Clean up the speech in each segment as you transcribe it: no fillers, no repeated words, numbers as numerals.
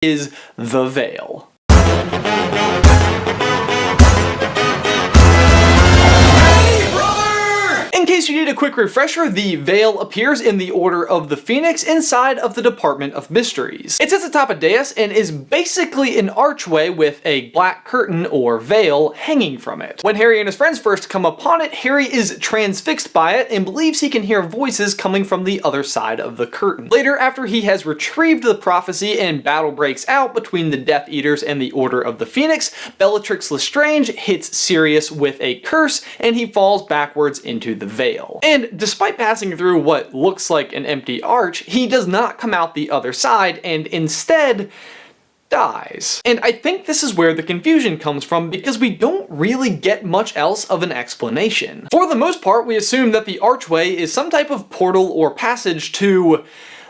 is the Veil. In case you need a quick refresher, the Veil appears in the Order of the Phoenix inside of the Department of Mysteries. It sits atop a dais and is basically an archway with a black curtain or veil hanging from it. When Harry and his friends first come upon it, Harry is transfixed by it and believes he can hear voices coming from the other side of the curtain. Later, after he has retrieved the prophecy and battle breaks out between the Death Eaters and the Order of the Phoenix, Bellatrix Lestrange hits Sirius with a curse and he falls backwards into the Veil. And despite passing through what looks like an empty arch, he does not come out the other side and instead dies. And I think this is where the confusion comes from because we don't really get much else of an explanation. For the most part, we assume that the archway is some type of portal or passage to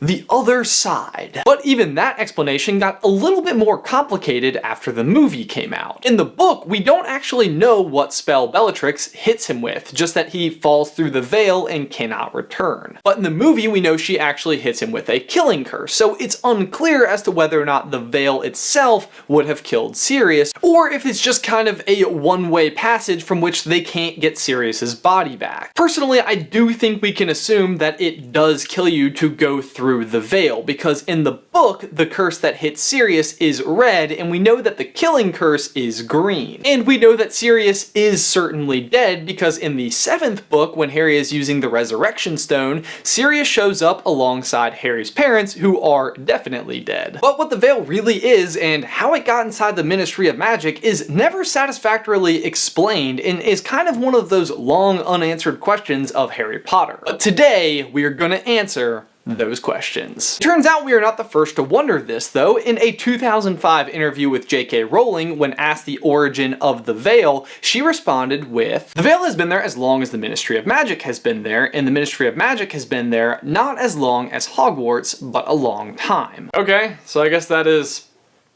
the other side. But even that explanation got a little bit more complicated after the movie came out. In the book, we don't actually know what spell Bellatrix hits him with, just that he falls through the veil and cannot return. But in the movie, we know she actually hits him with a killing curse, so it's unclear as to whether or not the veil itself would have killed Sirius, or if it's just kind of a one-way passage from which they can't get Sirius's body back. Personally, I do think we can assume that it does kill you to go through the veil, because in the book, the curse that hits Sirius is red, and we know that the killing curse is green. And we know that Sirius is certainly dead, because in the 7th book, when Harry is using the Resurrection Stone, Sirius shows up alongside Harry's parents, who are definitely dead. But what the veil really is, and how it got inside the Ministry of Magic, is never satisfactorily explained, and is kind of one of those long unanswered questions of Harry Potter. But today, we are going to answer those questions. Turns out we are not the first to wonder this, though. In a 2005 interview with J.K. Rowling, when asked the origin of the Veil, she responded with, "The Veil has been there as long as the Ministry of Magic has been there, and the Ministry of Magic has been there not as long as Hogwarts, but a long time." Okay, so I guess that is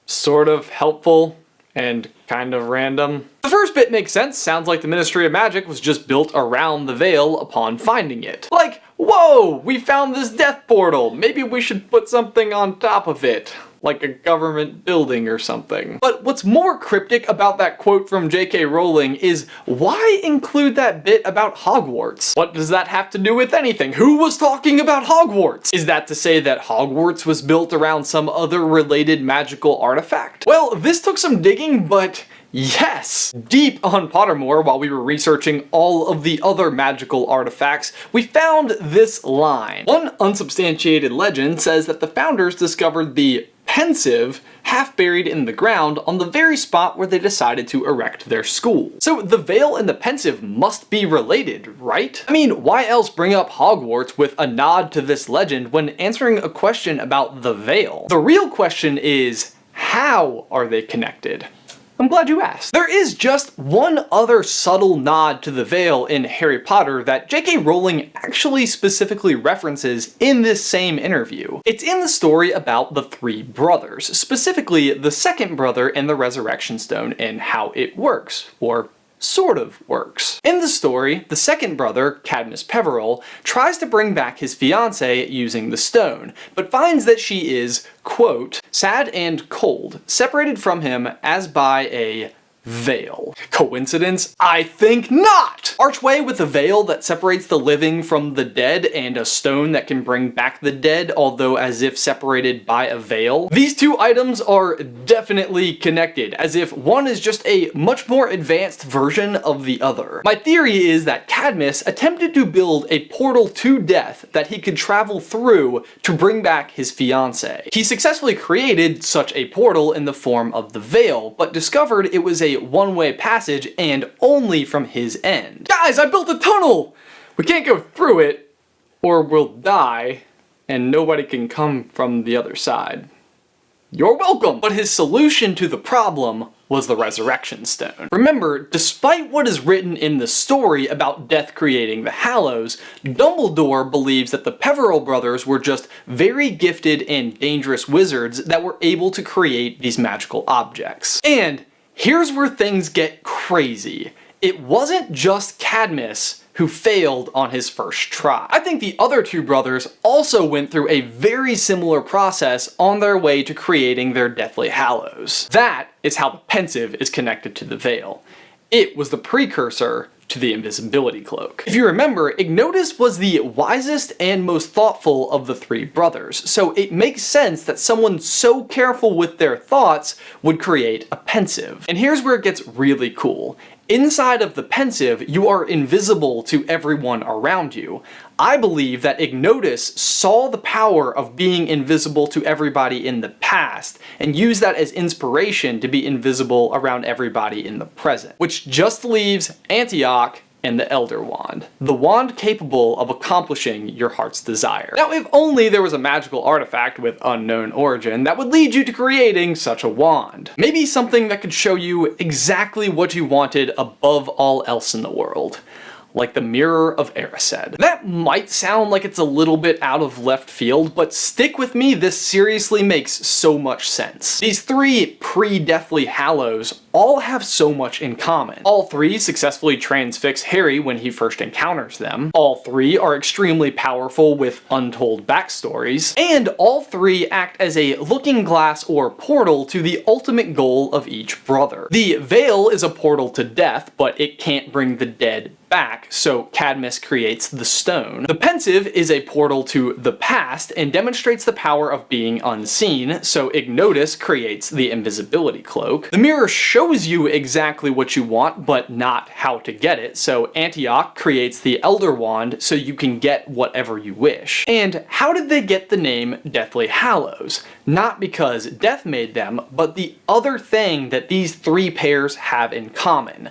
sort of helpful and kind of random. The first bit makes sense. Sounds like the Ministry of Magic was just built around the Veil upon finding it. Like, whoa, we found this death portal. Maybe we should put something on top of it, like a government building or something. But what's more cryptic about that quote from J.K. Rowling is, why include that bit about Hogwarts? What does that have to do with anything? Who was talking about Hogwarts? Is that to say that Hogwarts was built around some other related magical artifact? Well, this took some digging, but yes! Deep on Pottermore, while we were researching all of the other magical artifacts, we found this line. One unsubstantiated legend says that the founders discovered the pensive half buried in the ground on the very spot where they decided to erect their school. So the Veil and the pensive must be related, right? I mean, why else bring up Hogwarts with a nod to this legend when answering a question about the Veil? The real question is, how are they connected? I'm glad you asked. There is just one other subtle nod to the Veil in Harry Potter that J.K. Rowling actually specifically references in this same interview. It's in the story about the three brothers, specifically the second brother and the Resurrection Stone and how it works, or sort of works. In the story, the second brother, Cadmus Peverell, tries to bring back his fiancée using the stone, but finds that she is, quote, sad and cold, separated from him as by a veil. Coincidence? I think not! Archway with a veil that separates the living from the dead and a stone that can bring back the dead, although as if separated by a veil. These two items are definitely connected, as if one is just a much more advanced version of the other. My theory is that Cadmus attempted to build a portal to death that he could travel through to bring back his fiancée. He successfully created such a portal in the form of the veil, but discovered it was a one-way passage and only from his end. Guys, I built a tunnel! We can't go through it, or we'll die, and nobody can come from the other side. You're welcome! But his solution to the problem was the Resurrection Stone. Remember, despite what is written in the story about death creating the Hallows, Dumbledore believes that the Peverell brothers were just very gifted and dangerous wizards that were able to create these magical objects. And here's where things get crazy. It wasn't just Cadmus who failed on his first try. I think the other two brothers also went through a very similar process on their way to creating their Deathly Hallows. That is how the pensive is connected to the veil. It was the precursor to the invisibility cloak. If you remember, Ignotus was the wisest and most thoughtful of the three brothers, so it makes sense that someone so careful with their thoughts would create a pensive. And here's where it gets really cool. Inside of the pensive, you are invisible to everyone around you. I believe that Ignotus saw the power of being invisible to everybody in the past and used that as inspiration to be invisible around everybody in the present, which just leaves Antioch and the Elder Wand. The wand capable of accomplishing your heart's desire. Now, if only there was a magical artifact with unknown origin that would lead you to creating such a wand. Maybe something that could show you exactly what you wanted above all else in the world. Like the Mirror of Erised. That might sound like it's a little bit out of left field, but stick with me, this seriously makes so much sense. These three pre-Deathly Hallows all have so much in common. All three successfully transfix Harry when he first encounters them. All three are extremely powerful with untold backstories. And all three act as a looking glass or portal to the ultimate goal of each brother. The veil is a portal to death, but it can't bring the dead back, so Cadmus creates the stone. The pensive is a portal to the past and demonstrates the power of being unseen, so Ignotus creates the invisibility cloak. The mirror shows you exactly what you want, but not how to get it, so Antioch creates the Elder Wand so you can get whatever you wish. And how did they get the name Deathly Hallows? Not because death made them, but the other thing that these three pairs have in common.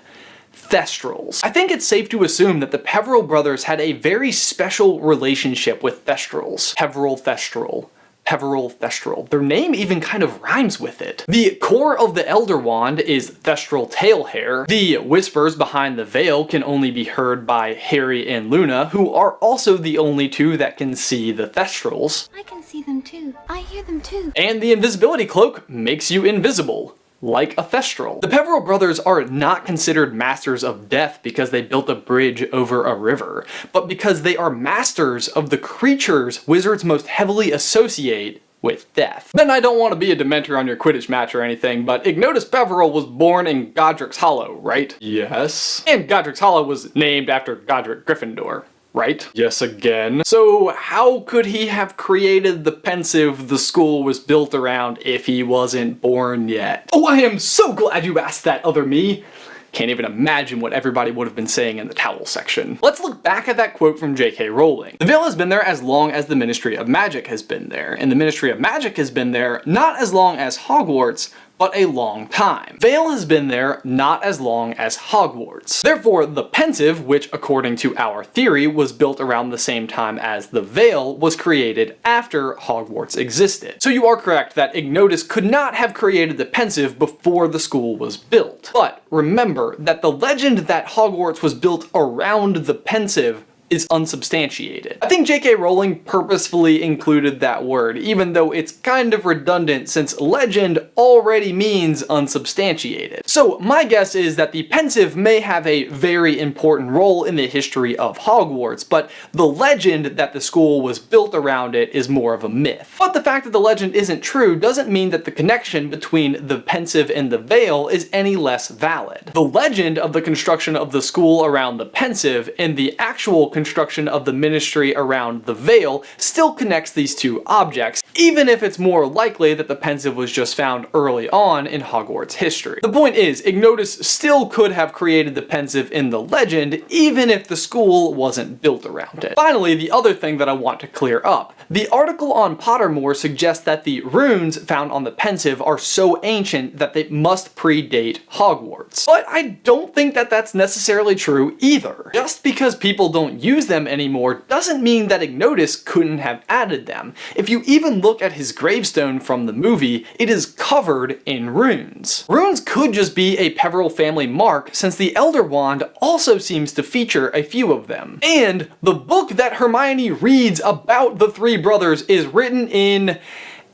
Thestrals. I think it's safe to assume that the Peveril brothers had a very special relationship with Thestrals. Peveril Thestral. Peveril Thestral. Their name even kind of rhymes with it. The core of the Elder Wand is Thestral Tailhair. The whispers behind the veil can only be heard by Harry and Luna, who are also the only two that can see the Thestrals. I can see them too. I hear them too. And the invisibility cloak makes you invisible. Like a Thestral. The Peveril brothers are not considered masters of death because they built a bridge over a river, but because they are masters of the creatures wizards most heavily associate with death. Then I don't want to be a Dementor on your Quidditch match or anything, but Ignotus Peveril was born in Godric's Hollow, right? Yes. And Godric's Hollow was named after Godric Gryffindor. Right? Yes again. So how could he have created the pensive the school was built around if he wasn't born yet? Oh, I am so glad you asked that, other me. Can't even imagine what everybody would have been saying in the towel section. Let's look back at that quote from J.K. Rowling. The veil has been there as long as the Ministry of Magic has been there, and the Ministry of Magic has been there not as long as Hogwarts, but a long time. Veil has been there not as long as Hogwarts. Therefore, the pensive, which according to our theory was built around the same time as the veil, was created after Hogwarts existed. So you are correct that Ignotus could not have created the pensive before the school was built. But remember that the legend that Hogwarts was built around the pensive is unsubstantiated. I think J.K. Rowling purposefully included that word, even though it's kind of redundant since legend already means unsubstantiated. So my guess is that the pensive may have a very important role in the history of Hogwarts, but the legend that the school was built around it is more of a myth. But the fact that the legend isn't true doesn't mean that the connection between the pensive and the veil is any less valid. The legend of the construction of the school around the pensive and the actual construction of the ministry around the veil still connects these two objects, even if it's more likely that the pensive was just found early on in Hogwarts history. The point is, Ignotus still could have created the pensive in the legend, even if the school wasn't built around it. Finally, the other thing that I want to clear up. The article on Pottermore suggests that the runes found on the pensive are so ancient that they must predate Hogwarts. But I don't think that that's necessarily true either. Just because people don't use them anymore doesn't mean that Ignotus couldn't have added them. If you even look at his gravestone from the movie, it is covered in runes. Runes could just be a Peveril family mark, since the Elder Wand also seems to feature a few of them. And the book that Hermione reads about the three brothers is written in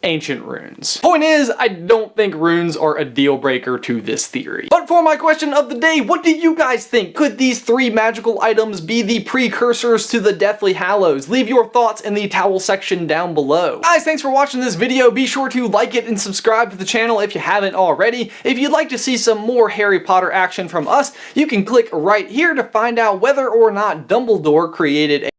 ancient runes. Point is, I don't think runes are a deal breaker to this theory. But for my question of the day, what do you guys think? Could these 3 magical items be the precursors to the Deathly Hallows? Leave your thoughts in the towel section down below. Guys, thanks for watching this video. Be sure to like it and subscribe to the channel if you haven't already. If you'd like to see some more Harry Potter action from us, you can click right here to find out whether or not Dumbledore created a